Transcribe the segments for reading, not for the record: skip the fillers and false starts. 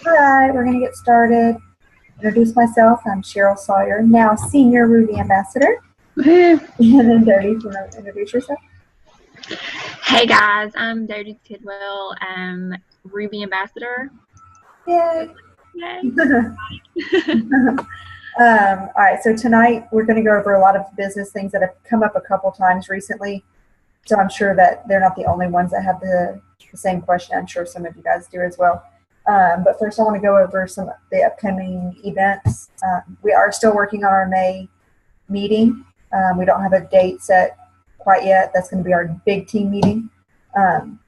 All right, we're going to get started. Introduce myself. I'm Cheryl Sawyer, now Senior Ruby Ambassador. And then Dodie, if you want to introduce yourself. Hey guys, I'm Dodie Tidwell. I'm Ruby Ambassador. Yay! Yay. All right, so tonight we're going to go over a lot of business things that have come up a couple times recently. So I'm sure that they're not the only ones that have the same question. I'm sure some of you guys do as well. But first I want to go over some of the upcoming events. We are still working on our May meeting. We don't have a date set quite yet. That's going to be our big team meeting. And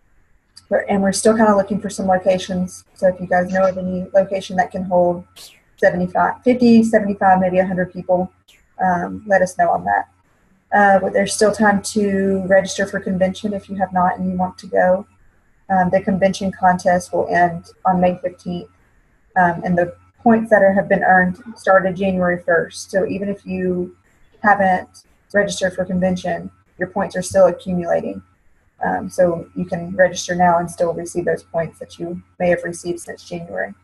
we're still kind of looking for some locations. So if you guys know of any location that can hold 50, 75, maybe 100 people, let us know on that. But there's still time to register for convention if you have not and you want to go. The convention contest will end on May 15th, and the points that have been earned started January 1st. So even if you haven't registered for convention, your points are still accumulating. So you can register now and still receive those points that you may have received since January.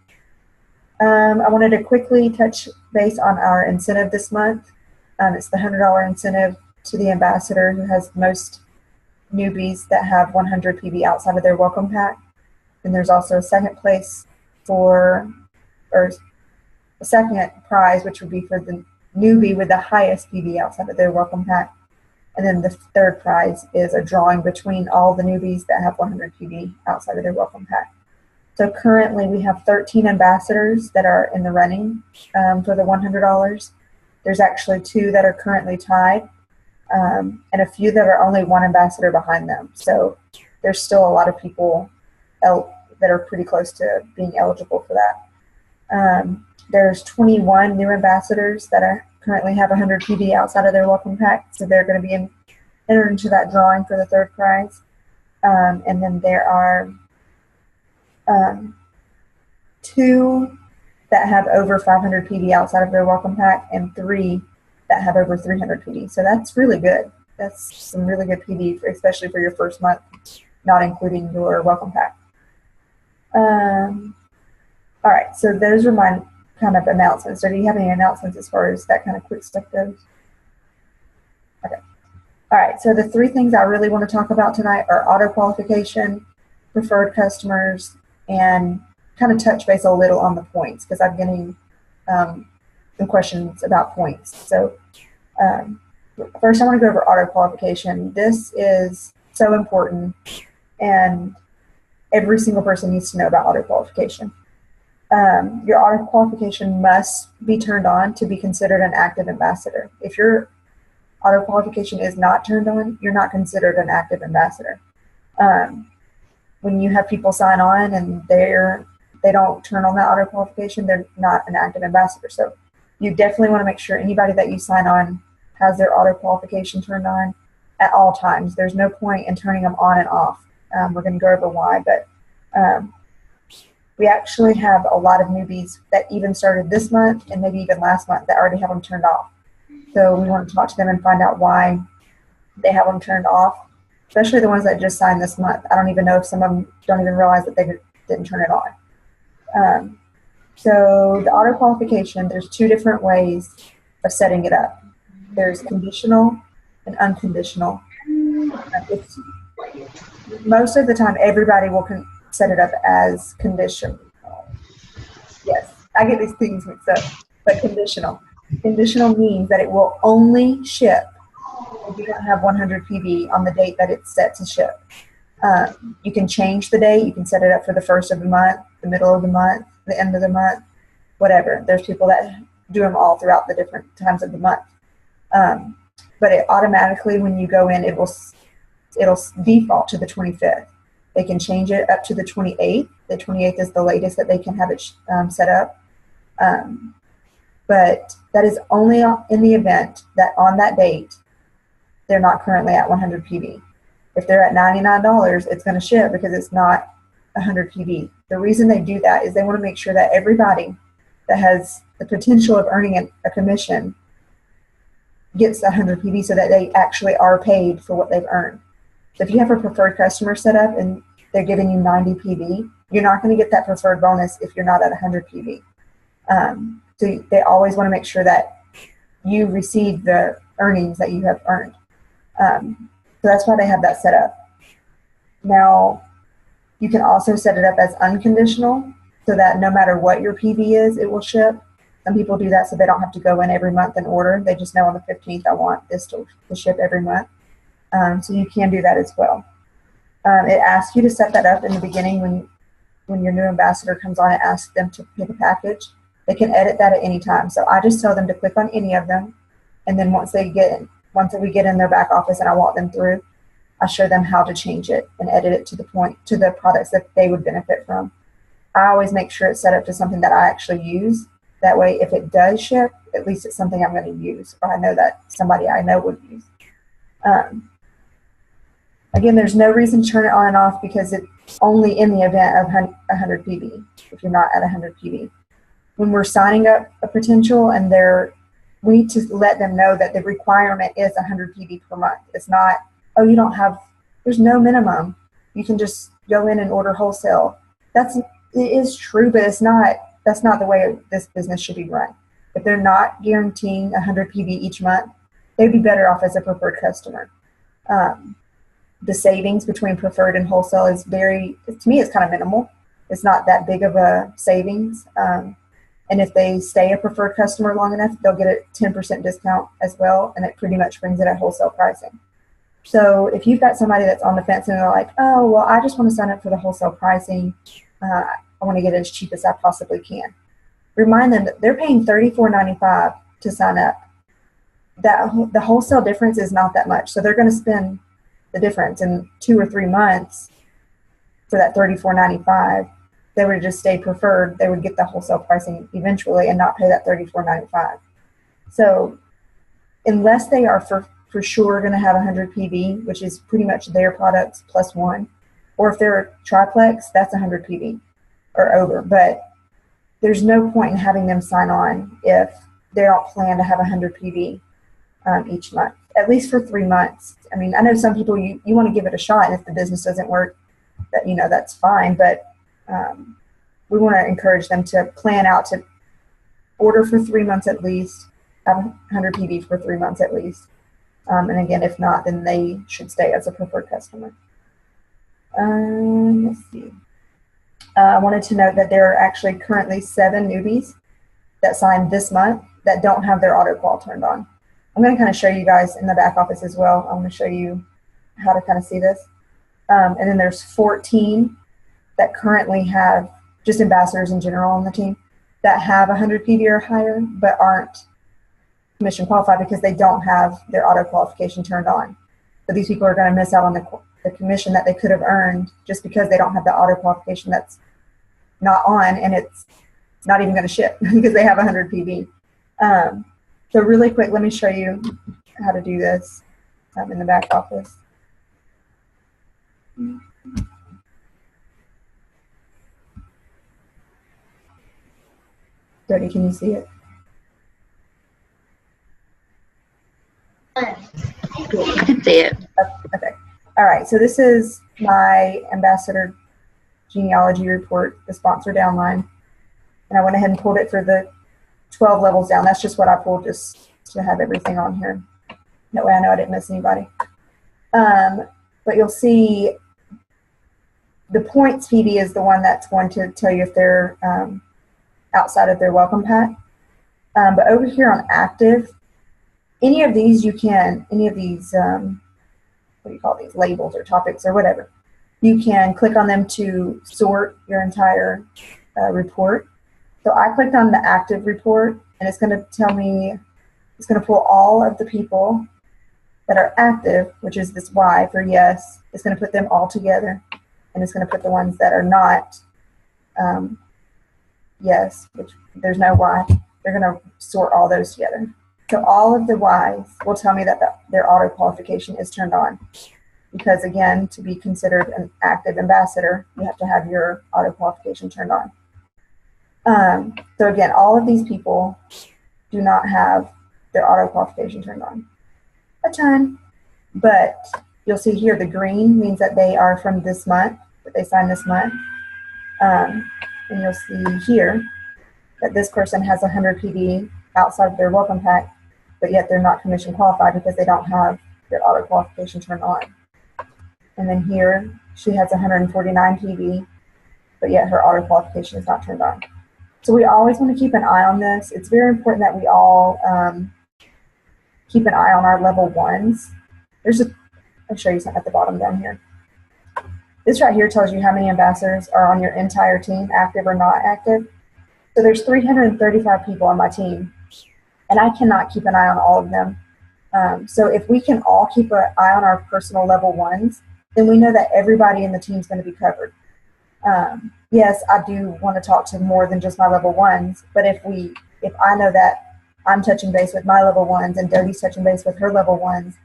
I wanted to quickly touch base on our incentive this month. It's the $100 incentive to the ambassador who has most newbies that have 100 PV outside of their welcome pack. And there's also a second place or a second prize, which would be for the newbie with the highest PV outside of their welcome pack. And then the third prize is a drawing between all the newbies that have 100 PV outside of their welcome pack. So currently we have 13 ambassadors that are in the running for the $100. There's actually 2 that are currently tied, and a few that are only 1 ambassador behind them. So there's still a lot of people that are pretty close to being eligible for that. There's 21 new ambassadors that currently have 100 PV outside of their welcome pack, so they're going to be entered into that drawing for the third prize. And then there are 2 that have over 500 PV outside of their welcome pack and 3 that have over 300 PV. So that's really good. That's some really good PV, especially for your first month, not including your welcome pack. All right, so those are my kind of announcements. So do you have any announcements as far as that kind of quick stuff goes? Okay. All right, so the 3 things I really want to talk about tonight are auto-qualification, preferred customers, and kind of touch base a little on the points because I'm getting some questions about points. So first I want to go over auto-qualification. This is so important and every single person needs to know about auto-qualification. Your auto-qualification must be turned on to be considered an active ambassador. If your auto-qualification is not turned on, you're not considered an active ambassador. When you have people sign on and they don't turn on that auto-qualification, they're not an active ambassador. So you definitely want to make sure anybody that you sign on has their auto-qualification turned on at all times. There's no point in turning them on and off. We're going to go over why, but we actually have a lot of newbies that even started this month and maybe even last month that already have them turned off. So we want to talk to them and find out why they have them turned off, especially the ones that just signed this month. I don't even know if some of them don't even realize that they didn't turn it on. So the auto qualification, there's 2 different ways of setting it up. There's conditional and unconditional. Most of the time, everybody will set it up as conditional. Yes, I get these things mixed up, but conditional. Conditional means that it will only ship if you don't have 100 PV on the date that it's set to ship. You can change the date. You can set it up for the first of the month, the middle of the month, the end of the month, whatever. There's people that do them all throughout the different times of the month. But it automatically, when you go in, it'll default to the 25th. They can change it up to the 28th. The 28th is the latest that they can have it set up. But that is only in the event that on that date, they're not currently at 100 PV. If they're at $99, it's going to ship because it's not 100 PV. The reason they do that is they want to make sure that everybody that has the potential of earning a commission gets the 100 PV so that they actually are paid for what they've earned. So if you have a preferred customer set up and they're giving you 90 PV, You're not going to get that preferred bonus if you're not at 100 PV. So they always want to make sure that you receive the earnings that you have earned. So that's why they have that set up. Now, you can also set it up as unconditional so that no matter what your PV is, it will ship. Some people do that so they don't have to go in every month and order. They just know on the 15th, I want this to ship every month. So you can do that as well. It asks you to set that up in the beginning when your new ambassador comes on. It asks them to pick a package. They can edit that at any time. So I just tell them to click on any of them. And then once we get in their back office and I walk them through, I show them how to change it and edit it to the products that they would benefit from. I always make sure it's set up to something that I actually use. That way, if it does ship, at least it's something I'm going to use, or I know that somebody I know would use. Again, there's no reason to turn it on and off because it's only in the event of 100 PV, if you're not at 100 PV. When we're signing up a potential and we need to let them know that the requirement is 100 PV per month. It's not, oh, there's no minimum. You can just go in and order wholesale. It is true, but that's not the way this business should be run. If they're not guaranteeing 100 PV each month, they'd be better off as a preferred customer. The savings between preferred and wholesale is to me, it's kind of minimal. It's not that big of a savings. And if they stay a preferred customer long enough, they'll get a 10% discount as well, and it pretty much brings it at wholesale pricing. So if you've got somebody that's on the fence and they're like, oh, well, I just want to sign up for the wholesale pricing. I want to get it as cheap as I possibly can. Remind them that they're paying $34.95 to sign up. The wholesale difference is not that much. So they're going to spend the difference in 2 or 3 months for that $34.95. They would just stay preferred. They would get the wholesale pricing eventually and not pay that $34.95. So unless they are for sure going to have 100 PV, which is pretty much their products plus one, or if they're a triplex, that's 100 PV or over. But there's no point in having them sign on if they don't plan to have 100 PV each month, at least for 3 months. I mean, I know some people, you want to give it a shot, and if the business doesn't work, that's fine. But we want to encourage them to plan out to order for 3 months at least, have 100 PV for 3 months at least. And again, if not, then they should stay as a preferred customer. Let's see. I wanted to note that there are actually currently 7 newbies that signed this month that don't have their auto-qual turned on. I'm going to kind of show you guys in the back office as well. I'm going to show you how to kind of see this. And then there's 14 that currently have, just ambassadors in general on the team, that have 100 PV or higher, but aren't commission qualified because they don't have their auto qualification turned on. So these people are going to miss out on the commission that they could have earned just because they don't have the auto qualification that's not on, and it's not even going to ship because they have 100 PV. So really quick, let me show you how to do this in the back office. Jody, can you see it? I can see it. Okay. All right. So this is my ambassador genealogy report, the sponsor downline. And I went ahead and pulled it for the 12 levels down. That's just what I pulled just to have everything on here. That way I know I didn't miss anybody. But you'll see the points PV is the one that's going to tell you if they're outside of their welcome pack. But over here on active, any of these what do you call these, labels or topics or whatever, you can click on them to sort your entire report. So I clicked on the active report, and it's going to tell me, it's going to pull all of the people that are active, which is this Y for yes. It's going to put them all together, and it's going to put the ones that are not yes, which there's no Y. They're going to sort all those together. So all of the Ys will tell me that their auto qualification is turned on. Because again, to be considered an active ambassador, you have to have your auto qualification turned on. So again, all of these people do not have their auto qualification turned on. A ton. But you'll see here the green means that they are from this month, that they signed this month. And you'll see here that this person has 100 PV outside of their welcome pack, but yet they're not commission qualified because they don't have their auto qualification turned on. And then here, she has 149 PV, but yet her auto qualification is not turned on. So we always want to keep an eye on this. It's very important that we all keep an eye on our level ones. I'll show you something at the bottom down here. This right here tells you how many ambassadors are on your entire team, active or not active. So there's 335 people on my team, and I cannot keep an eye on all of them. So if we can all keep an eye on our personal level ones, then we know that everybody in the team is going to be covered. Yes, I do want to talk to more than just my level ones, but if I know that I'm touching base with my level ones and Doty's touching base with her level ones,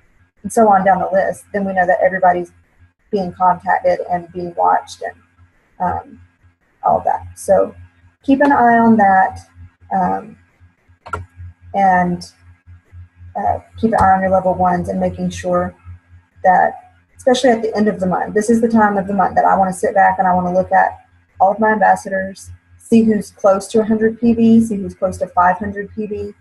and so on down the list, then we know that everybody's being contacted and being watched and all of that. So keep an eye on that, and keep an eye on your level ones and making sure that, especially at the end of the month, this is the time of the month that I want to sit back and I want to look at all of my ambassadors, see who's close to 100 PV, see who's close to 500 PV,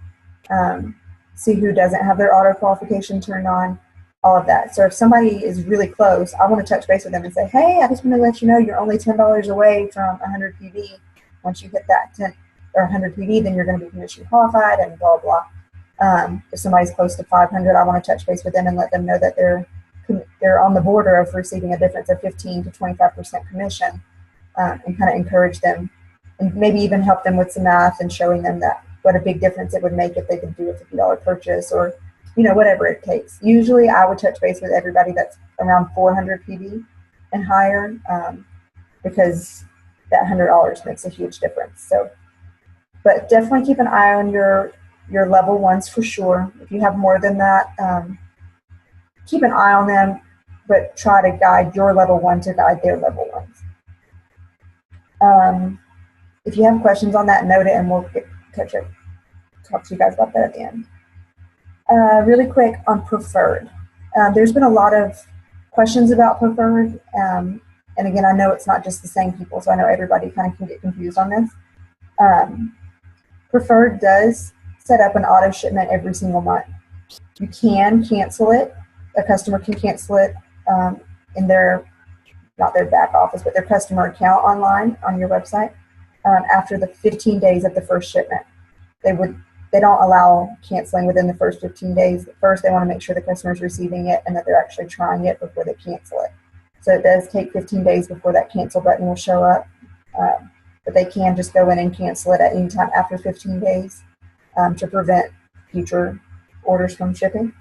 see who doesn't have their auto qualification turned on, all of that. So if somebody is really close, I want to touch base with them and say, hey, I just want to let you know you're only $10 away from 100 PV. Once you hit that 10 or 100 PV, then you're going to be commission qualified and blah, blah. If somebody's close to 500, I want to touch base with them and let them know that they're on the border of receiving a difference of 15 to 25% commission, and kind of encourage them and maybe even help them with some math and showing them that what a big difference it would make if they could do a $50 purchase, or whatever it takes. Usually I would touch base with everybody that's around 400 PV and higher, because that $100 makes a huge difference. So, but definitely keep an eye on your level ones for sure. If you have more than that, keep an eye on them, but try to guide your level one to guide their level ones. If you have questions on that, note it, and we'll talk to you guys about that at the end. Really quick on preferred. There's been a lot of questions about preferred, and again, I know it's not just the same people, so I know everybody kind of can get confused on this. Preferred does set up an auto shipment every single month. You can cancel it. A customer can cancel it in not their back office, but their customer account online on your website after the 15 days of the first shipment. They don't allow canceling within the first 15 days. First, they want to make sure the customer is receiving it and that they're actually trying it before they cancel it. So it does take 15 days before that cancel button will show up, but they can just go in and cancel it at any time after 15 days to prevent future orders from shipping.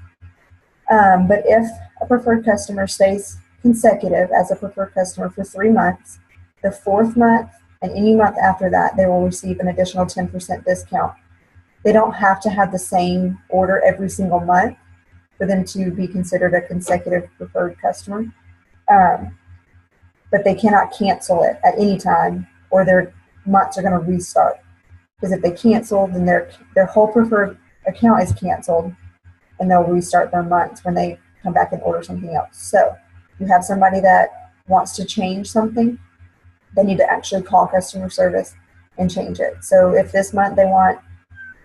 But if a preferred customer stays consecutive as a preferred customer for 3 months, the 4th month and any month after that, they will receive an additional 10% discount. They don't have to have the same order every single month for them to be considered a consecutive preferred customer. But they cannot cancel it at any time, or their months are going to restart. Because if they cancel, then their whole preferred account is canceled, and they'll restart their months when they come back and order something else. So you have somebody that wants to change something, they need to actually call customer service and change it. So if this month they want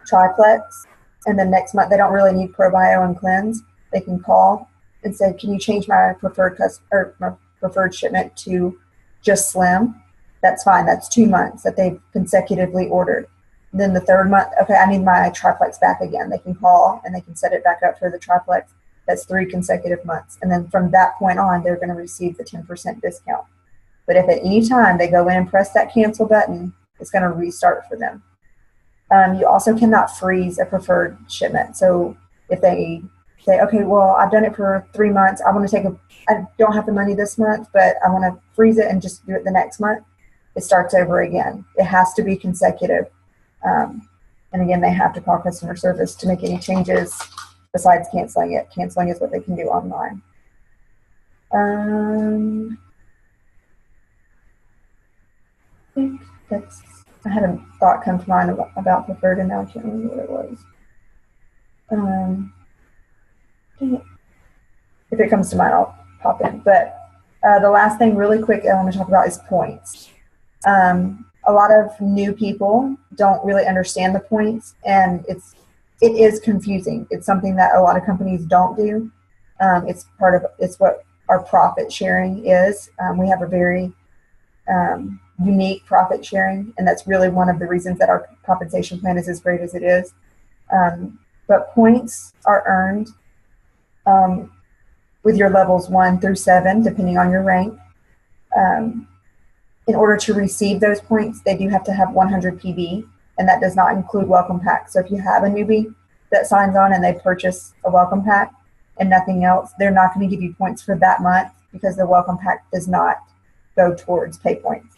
triplex, and then next month they don't really need ProBio and Cleanse, they can call and say, can you change my preferred shipment to just Slim? That's fine. That's 2 months that they've consecutively ordered. And then the 3rd month, okay, I need my triplex back again. They can call and they can set it back up for the triplex. That's 3 consecutive months. And then from that point on, they're going to receive the 10% discount. But if at any time they go in and press that cancel button, it's going to restart for them. You also cannot freeze a preferred shipment. So if they say, okay, well, I've done it for 3 months. I don't have the money this month, but I want to freeze it and just do it the next month. It starts over again. It has to be consecutive. And again, they have to call customer service to make any changes besides canceling it. Canceling is what they can do online. I think I had a thought come to mind about preferred, and now I can't remember what it was. Dang it. If it comes to mind, I'll pop in. But the last thing really quick I want to talk about is points. A lot of new people don't really understand the points, and it is confusing. It's something that a lot of companies don't do. It's what our profit sharing is. We have a very unique profit sharing, and that's really one of the reasons that our compensation plan is as great as it is. But points are earned with your levels 1 through 7, depending on your rank. In order to receive those points, they do have to have 100 PB, and that does not include welcome pack. So if you have a newbie that signs on and they purchase a welcome pack and nothing else, they're not going to give you points for that month because the welcome pack does not go towards pay points.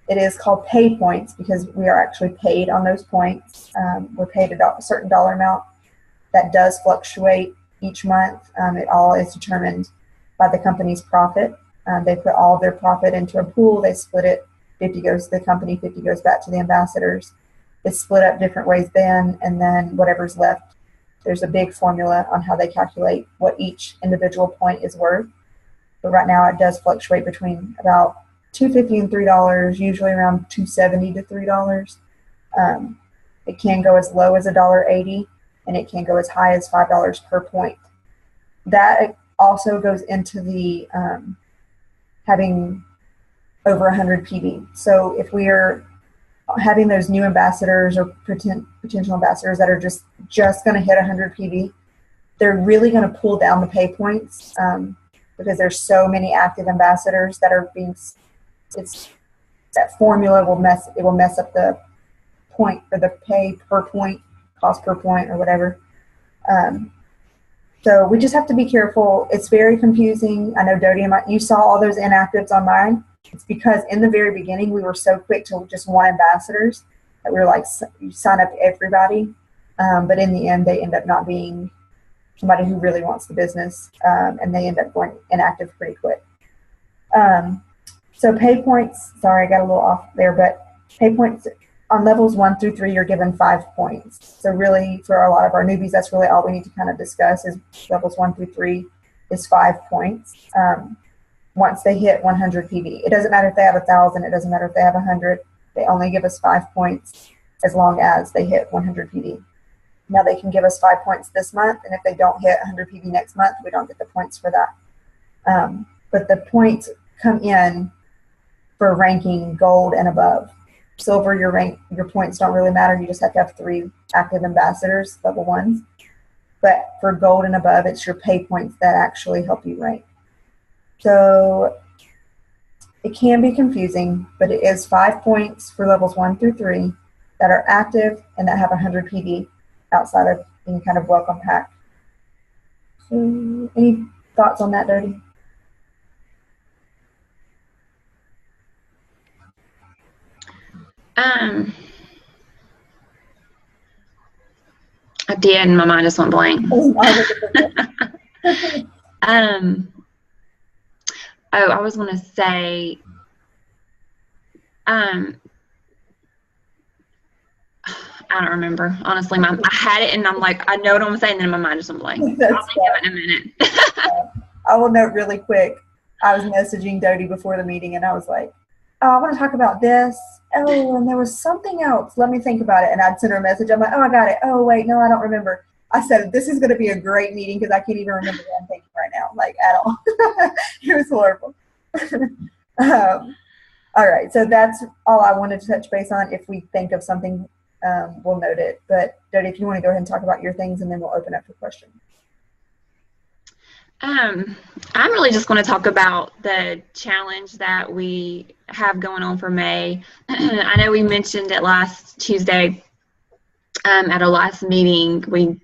It is called pay points because we are actually paid on those points. We're paid a certain dollar amount that does fluctuate each month. It all is determined by the company's profit. They put all of their profit into a pool. They split it. 50 goes to the company, 50 goes back to the ambassadors. It's split up different ways then, and then whatever's left, there's a big formula on how they calculate what each individual point is worth. But right now it does fluctuate between about $2.50 and $3, usually around $2.70 to $3. It can go as low as $1.80, and it can go as high as $5 per point. That also goes into the having over 100 PB. So if we are having those new ambassadors or potential ambassadors that are just going to hit 100 PB, they're really going to pull down the pay points because there's so many active ambassadors that are being. That formula will mess up the point or the pay per point, cost per point, or whatever. So we just have to be careful. It's very confusing. I know Dodie, you saw all those inactives on mine. It's because in the very beginning, we were so quick to just want ambassadors that we were like, you sign up everybody. But in the end, they end up not being somebody who really wants the business, and they end up going inactive pretty quick. So pay points, sorry, I got a little off there, but pay points on levels 1 through 3, you're given 5 points. So really, for a lot of our newbies, that's really all we need to kind of discuss is levels 1 through 3 is 5 points. Once they hit 100 PB, it doesn't matter if they have 1,000, it doesn't matter if they have 100, they only give us 5 points as long as they hit 100 PB. Now they can give us 5 points this month, and if they don't hit 100 PB next month, we don't get the points for that. But the points come in for ranking gold and above. Silver, your points don't really matter. You just have to have 3 active ambassadors, level 1s. But for gold and above, it's your pay points that actually help you rank. So it can be confusing, but it is 5 points for levels 1 through 3 that are active and that have 100 PB outside of any kind of welcome pack. So any thoughts on that, Dodie? I did, and my mind just went blank. I was going to say, I don't remember. Honestly, I had it, and I'm like, I know what I'm saying, and then my mind just went blank. I'll think of it in a minute. I will note really quick. I was messaging Dodie before the meeting, and I was like, oh, I want to talk about this. Oh, and there was something else. Let me think about it. And I'd send her a message. I'm like, oh, I got it. Oh, wait, no, I don't remember. I said, this is going to be a great meeting because I can't even remember what I'm thinking right now, like at all. It was horrible. All right, so that's all I wanted to touch base on. If we think of something, we'll note it. But Dodie, if you want to go ahead and talk about your things, and then we'll open up for questions. I'm really just going to talk about the challenge that we have going on for May. I know we mentioned it last Tuesday at our last meeting. We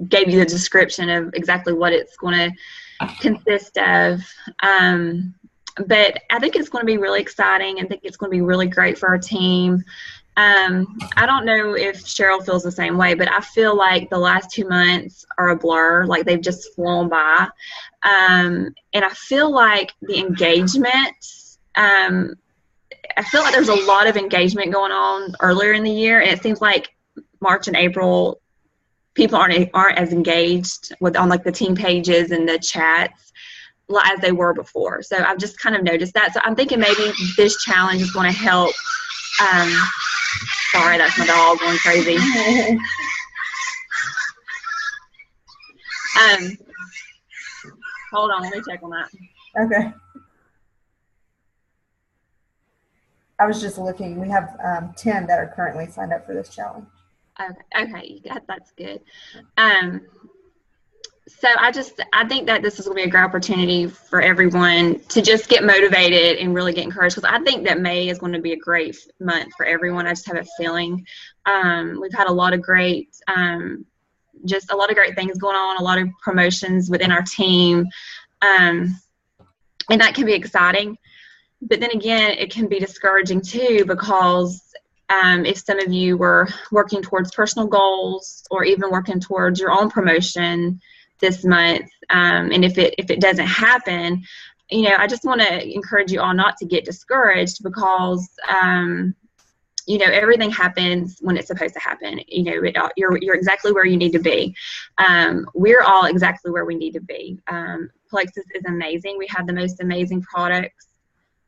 gave you the description of exactly what it's going to consist of. But I think it's going to be really exciting. I think it's going to be really great for our team. I don't know if Cheryl feels the same way, but I feel like the last 2 months are a blur, like they've just flown by. And I feel like the engagement, I feel like there's a lot of engagement going on earlier in the year, and it seems like March and April, people aren't as engaged on like the team pages and the chats. as they were before. So I've just kind of noticed that. So I'm thinking maybe this challenge is going to help. Sorry, that's my dog going crazy. Hold on, let me check on that. Okay. I was just looking. We have 10 that are currently signed up for this challenge. Okay, that's good. So I think that this is going to be a great opportunity for everyone to just get motivated and really get encouraged, because I think that May is going to be a great month for everyone. I just have a feeling. We've had a lot of great things going on, a lot of promotions within our team, and that can be exciting. But then again, it can be discouraging too, because if some of you were working towards personal goals or even working towards your own promotion this month, and if it doesn't happen, I just want to encourage you all not to get discouraged, because everything happens when it's supposed to happen. You're exactly where you need to be. We're all exactly where we need to be. Plexus is amazing. We have the most amazing products,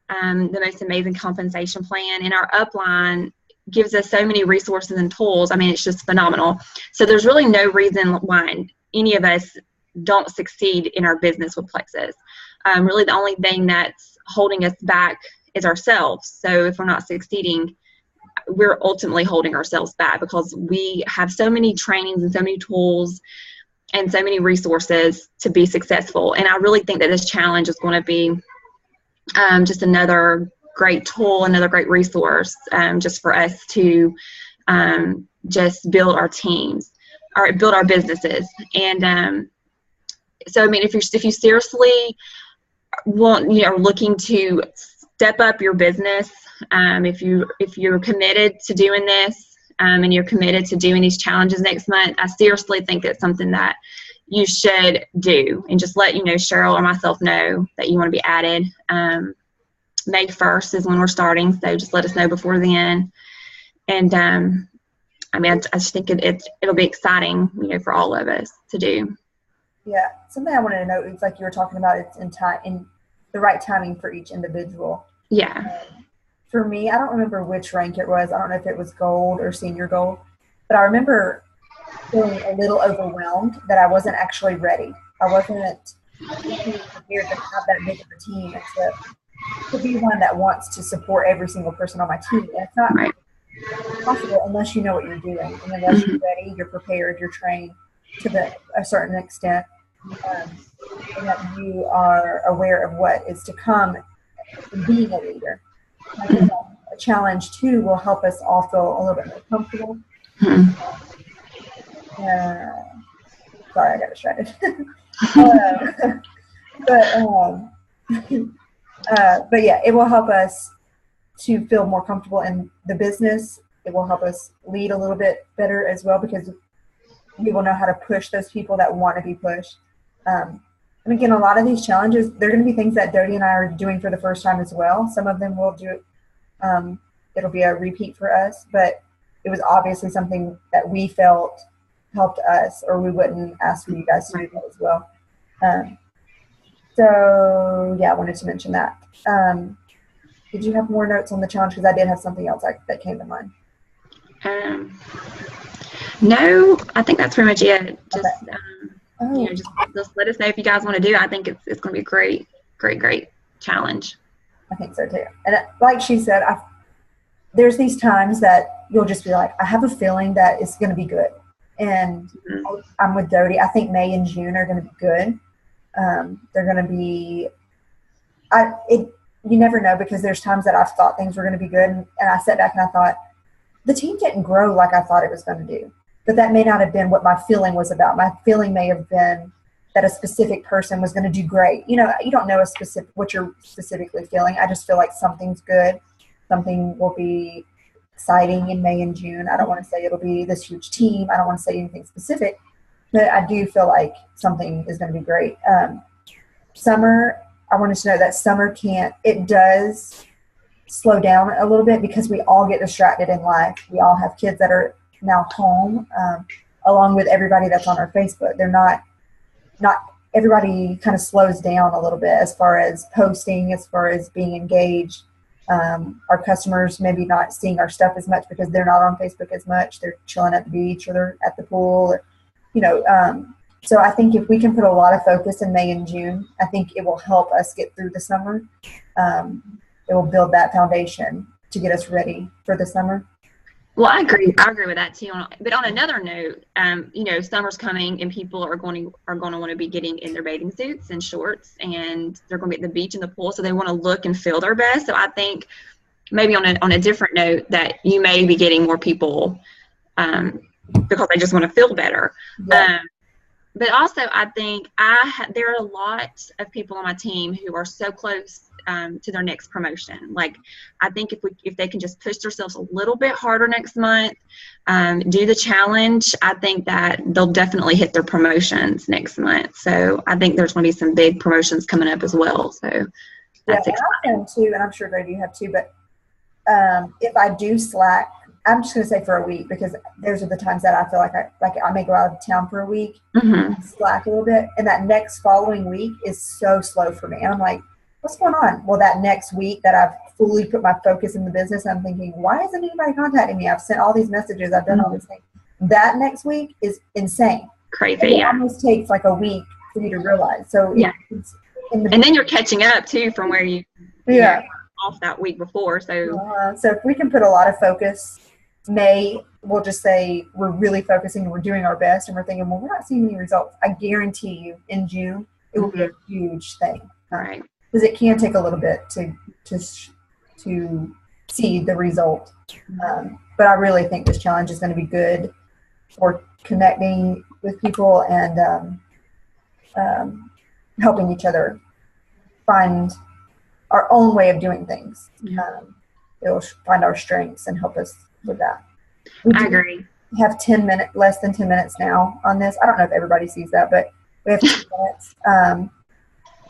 the most amazing compensation plan, and our upline gives us so many resources and tools. I mean, it's just phenomenal. So there's really no reason why any of us don't succeed in our business with Plexus. Really the only thing that's holding us back is ourselves. So if we're not succeeding, we're ultimately holding ourselves back, because we have so many trainings and so many tools and so many resources to be successful. And I really think that this challenge is going to be just another great tool, another great resource, just for us to just build our teams, or build our businesses. And so, I mean, if you seriously are looking to step up your business, if you're committed to doing this, and you're committed to doing these challenges next month, I seriously think it's something that you should do. And just let Cheryl or myself know that you want to be added. May 1st is when we're starting, so just let us know before then. And I mean, I just think it'll be exciting, for all of us to do. Yeah, something I wanted to note is, like you were talking about, it's in the right timing for each individual. Yeah. For me, I don't remember which rank it was. I don't know if it was gold or senior gold, but I remember feeling a little overwhelmed that I wasn't actually ready. I wasn't prepared to have that big of a team, and to be one that wants to support every single person on my team. And it's not possible unless you know what you're doing, and unless you're ready, you're prepared, you're trained to a certain extent, and that you are aware of what is to come in being a leader. I think a challenge too will help us all feel a little bit more comfortable. Sorry, I got distracted. But yeah, it will help us to feel more comfortable in the business. It will help us lead a little bit better as well, because we will know how to push those people that want to be pushed. And again, a lot of these challenges, they're going to be things that Dodie and I are doing for the first time as well. Some of them we'll do, it'll be a repeat for us, but it was obviously something that we felt helped us, or we wouldn't ask for you guys to do that as well. So yeah, I wanted to mention that. Did you have more notes on the challenge? Because I did have something else that came to mind. No, I think that's pretty much it. Just, okay. Just let us know if you guys want to do it. I think it's going to be a great challenge. I think so too. And like she said, there's these times that you'll just be like, I have a feeling that it's going to be good. And I'm with Dodie. I think May and June are going to be good. They're going to be, you never know, because there's times that I've thought things were going to be good, and I sat back and I thought, the team didn't grow like I thought it was going to do. But that may not have been what my feeling was about. My feeling may have been that a specific person was going to do great. You don't know what you're specifically feeling. I just feel like something's good. Something will be exciting in May and June. I don't want to say it'll be this huge team. I don't want to say anything specific, but I do feel like something is going to be great. Summer, I wanted to know that summer it does slow down a little bit, because we all get distracted in life. We all have kids that are now home, along with everybody that's on our Facebook. They're not everybody kind of slows down a little bit as far as posting, as far as being engaged. Our customers maybe not seeing our stuff as much because they're not on Facebook as much. They're chilling at the beach or they're at the pool, or, so I think if we can put a lot of focus in May and June, I think it will help us get through the summer. It will build that foundation to get us ready for the summer. Well, I agree. I agree with that too. But on another note, summer's coming and people are going to want to be getting in their bathing suits and shorts, and they're going to be at the beach and the pool, so they want to look and feel their best. So I think maybe on a different note that you may be getting more people because they just want to feel better. Yeah. But also, I think there are a lot of people on my team who are so close to their next promotion. Like, I think if they can just push themselves a little bit harder next month, do the challenge, I think that they'll definitely hit their promotions next month. So I think there's going to be some big promotions coming up as well. So that's exciting. I found too, and I'm sure Greg, you have too. But if I do slack, I'm just going to say for a week, because those are the times that I feel like I may go out of town for a week, slack a little bit, and that next following week is so slow for me. And I'm like, what's going on? Well, that next week that I've fully put my focus in the business, I'm thinking, why isn't anybody contacting me? I've sent all these messages. I've done all these things. That next week is insane. Crazy. And it almost takes like a week for you to realize. So yeah. And then you're catching up too from where you off that week before. So so if we can put a lot of focus, we'll just say we're really focusing and we're doing our best, and we're thinking, well, we're not seeing any results. I guarantee you in June it will be a huge thing. Right. Because it can take a little bit to see the result. But I really think this challenge is going to be good for connecting with people and helping each other find our own way of doing things. It will find our strengths and help us with that. I agree. We have less than 10 minutes now on this. I don't know if everybody sees that, but we have 10 minutes.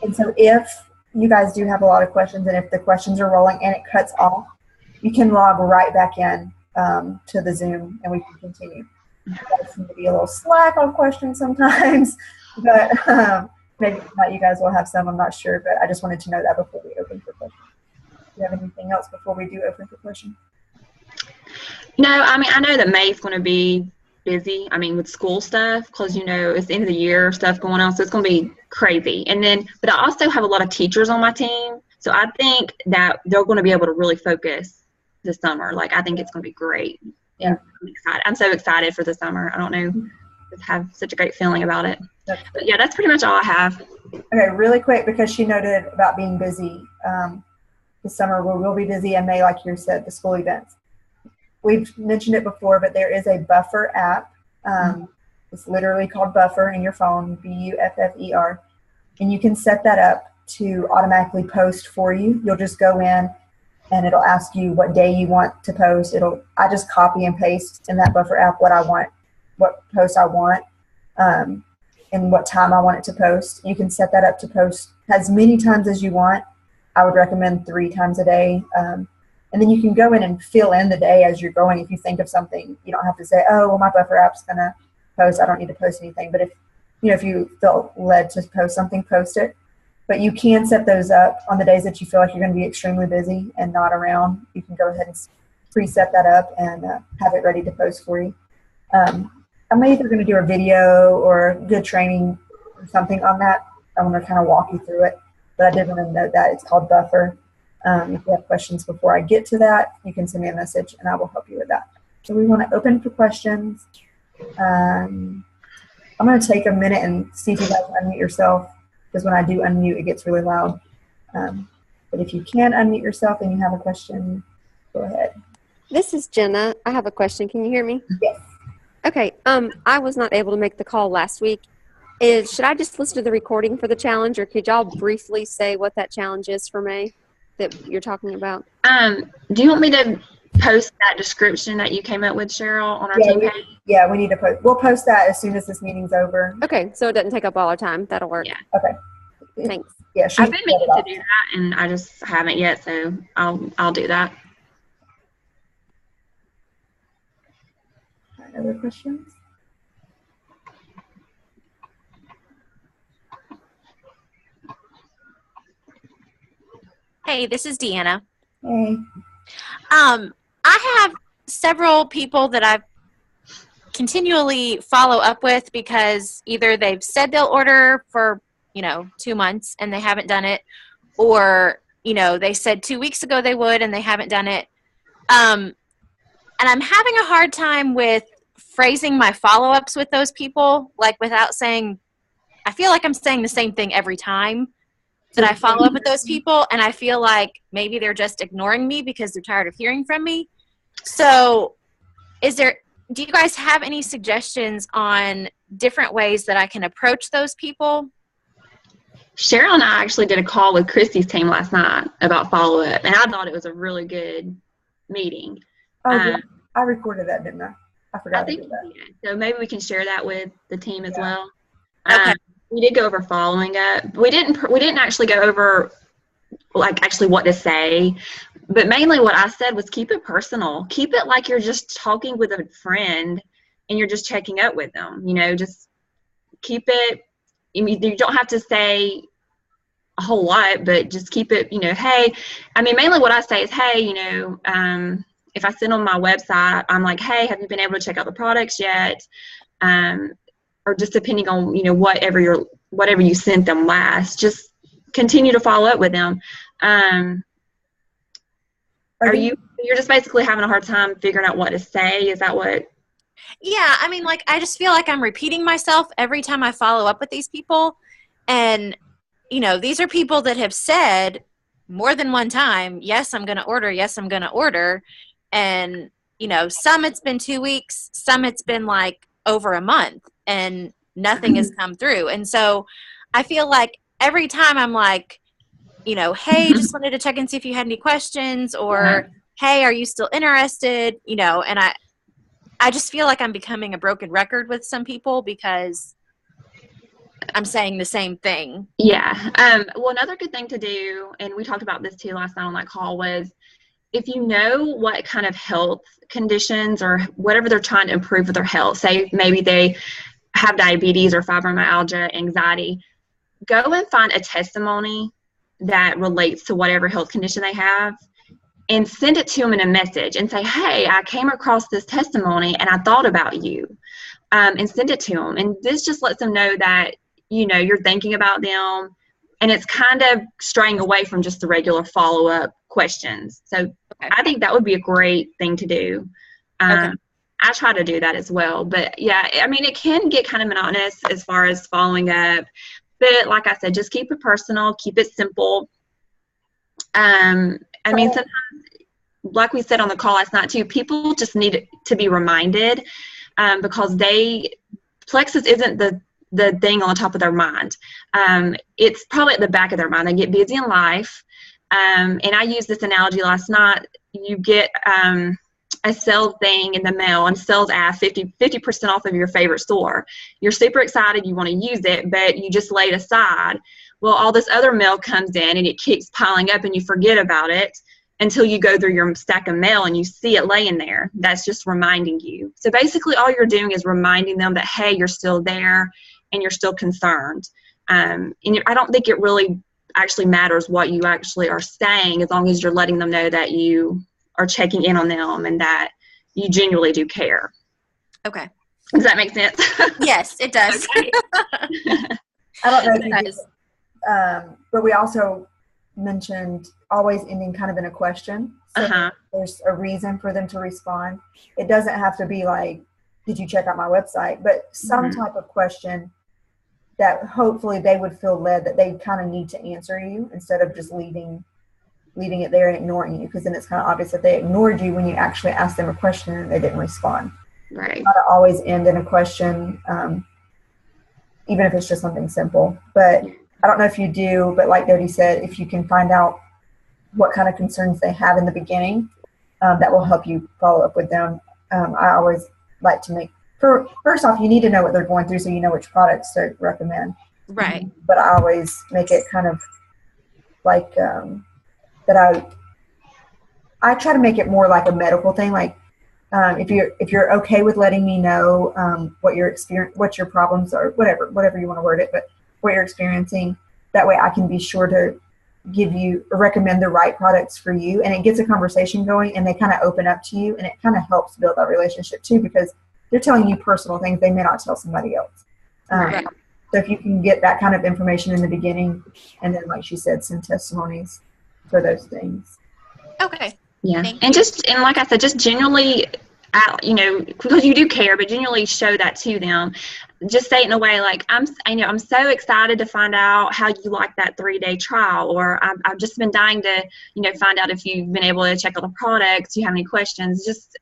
And so if you guys do have a lot of questions, and if the questions are rolling and it cuts off, you can log right back in to the Zoom and we can continue. You guys seem to be a little slack on questions sometimes, but maybe not. You guys will have some, I'm not sure, but I just wanted to know that before we open for questions. Do you have anything else before we do open for questions? No, I mean, I know that May's going to be busy, with school stuff, because, it's the end of the year, stuff going on, so it's going to be crazy. But I also have a lot of teachers on my team, so I think that they're going to be able to really focus this summer. Like, I think it's going to be great. Yeah. I'm excited. I'm so excited for the summer. I don't know, just have such a great feeling about it. But yeah, that's pretty much all I have. Okay, really quick, because she noted about being busy. This summer we will be busy in May, like you said, the school events. We've mentioned it before, but there is a Buffer app. It's literally called Buffer in your phone, Buffer, and you can set that up to automatically post for you. You'll just go in and it'll ask you what day you want to post. I just copy and paste in that Buffer app what I want, what post I want, and what time I want it to post. You can set that up to post as many times as you want. I would recommend 3 times a day. And then you can go in and fill in the day as you're going. If you think of something, you don't have to say, oh, well, my Buffer app's going to post. I don't need to post anything. But if you felt led to post something, post it. But you can set those up on the days that you feel like you're going to be extremely busy and not around. You can go ahead and preset that up and have it ready to post for you. I'm either going to do a video or good training or something on that. I'm going to kind of walk you through it. But I did want to note that it's called Buffer. If you have questions before I get to that, you can send me a message and I will help you with that. So we want to open for questions. I'm going to take a minute and see if you guys unmute yourself, because when I do unmute, it gets really loud. But if you can unmute yourself and you have a question, go ahead. This is Jenna. I have a question. Can you hear me? Yes. Okay. I was not able to make the call last week. Should I just listen to the recording for the challenge, or could y'all briefly say what that challenge is for May that you're talking about? Do you want me to post that description that you came up with, Cheryl, on our team page? Yeah, we need to post. We'll post that as soon as this meeting's over. Okay, so it doesn't take up all our time. That'll work. Yeah. Okay. Thanks. Yeah, I've been meaning to do that, and I just haven't yet, so I'll do that. Other questions? Hey, this is Deanna. Hey. I have several people that I continually follow up with because either they've said they'll order for, 2 months and they haven't done it, or, they said 2 weeks ago they would and they haven't done it. And I'm having a hard time with phrasing my follow-ups with those people, like without saying, I feel like I'm saying the same thing every time that I follow up with those people, and I feel like maybe they're just ignoring me because they're tired of hearing from me. So do you guys have any suggestions on different ways that I can approach those people? Cheryl and I actually did a call with Christy's team last night about follow-up, and I thought it was a really good meeting. Oh, yeah. I recorded that, didn't I? I forgot to do that. So maybe we can share that with the team as well. Okay. We did go over following up. We didn't actually go over like actually what to say, but mainly what I said was keep it personal. Keep it like you're just talking with a friend and you're just checking up with them. Just keep it. You don't have to say a whole lot, but just keep it. Hey. I mean, mainly what I say is, hey. If I send on my website, I'm like, hey, have you been able to check out the products yet? Or just depending on, whatever you sent them last, just continue to follow up with them. You're just basically having a hard time figuring out what to say? Is that what? Yeah, I mean, I just feel like I'm repeating myself every time I follow up with these people. And, these are people that have said more than one time, yes, I'm going to order. Yes, I'm going to order. And, some it's been 2 weeks, some it's been like over a month, and nothing has come through. And so I feel like every time I'm like, hey, just wanted to check and see if you had any questions, or hey, are you still interested? And I just feel like I'm becoming a broken record with some people because I'm saying the same thing. Yeah. Well, another good thing to do, and we talked about this too last night on that call, was if you know what kind of health conditions or whatever they're trying to improve with their health, say maybe they have diabetes or fibromyalgia, anxiety, go and find a testimony that relates to whatever health condition they have and send it to them in a message and say, hey, I came across this testimony and I thought about you, and send it to them. And this just lets them know that, you're thinking about them, and it's kind of straying away from just the regular follow-up questions. So I think that would be a great thing to do. I try to do that as well. But yeah, I mean, it can get kind of monotonous as far as following up. But like I said, just keep it personal, keep it simple. I mean, sometimes, like we said on the call last night too, people just need to be reminded, because Plexus isn't the thing on top of their mind. It's probably at the back of their mind. They get busy in life. And I used this analogy last night. You get a sales thing in the mail, and sales ask 50% off of your favorite store. You're super excited, you want to use it, but you just lay it aside. Well, all this other mail comes in and it keeps piling up and you forget about it until you go through your stack of mail and you see it laying there. That's just reminding you. So basically all you're doing is reminding them that, hey, you're still there and you're still concerned. And I don't think it really actually matters what you actually are saying, as long as you're letting them know that you are checking in on them and that you genuinely do care. Okay. Does that make sense? Yes, it does. Okay. I don't know if you just, but we also mentioned always ending kind of in a question. So there's a reason for them to respond. It doesn't have to be like, did you check out my website? But some type of question that hopefully they would feel led that they kind of need to answer you, instead of just leaving it there and ignoring you, because then it's kind of obvious that they ignored you when you actually asked them a question and they didn't respond. Right. Not to always end in a question, even if it's just something simple. But I don't know if you do, but like Dodie said, if you can find out what kind of concerns they have in the beginning, that will help you follow up with them. I always like to first off, you need to know what they're going through so you know which products to recommend. Right. But I always make it kind of like that I try to make it more like a medical thing. Like if you're okay with letting me know what your problems are, whatever you want to word it, but what you're experiencing, that way I can be sure to give you or recommend the right products for you, and it gets a conversation going, and they kind of open up to you, and it kind of helps build that relationship too, because they're telling you personal things they may not tell somebody else. Right. So if you can get that kind of information in the beginning, and then, like she said, some testimonies for those things. Okay. Yeah, Thank and you. like I said, just generally, because you do care, but generally show that to them. Just say it in a way like, I'm so excited to find out how you like that 3-day trial, or I've just been dying to, find out if you've been able to check out the products. Do you have any questions? Just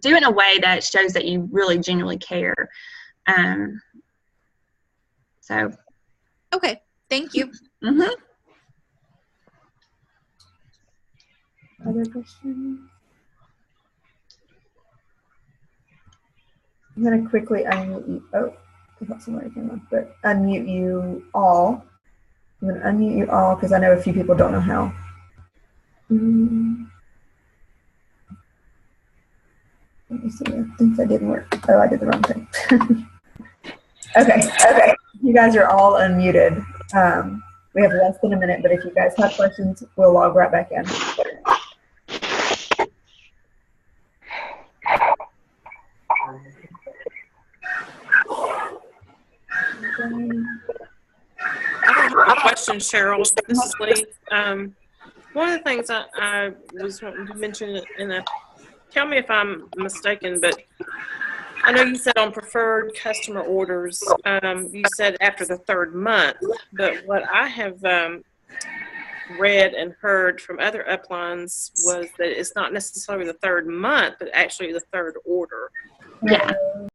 do it in a way that shows that you really genuinely care. So. Okay. Thank you. Mm-hmm. Other questions? I'm going to quickly unmute you. Oh, I thought somebody came on, but unmute you all. I'm going to unmute you all because I know a few people don't know how. Let me see. I think that didn't work. Oh, I did the wrong thing. Okay. You guys are all unmuted. We have less than a minute, but if you guys have questions, we'll log right back in. I have a question, Cheryl. This is Lee. One of the things I was wanting to mention, and tell me if I'm mistaken, but I know you said on preferred customer orders, you said after the 3rd month, but what I have read and heard from other uplines was that it's not necessarily the 3rd month, but actually the 3rd order. Yeah.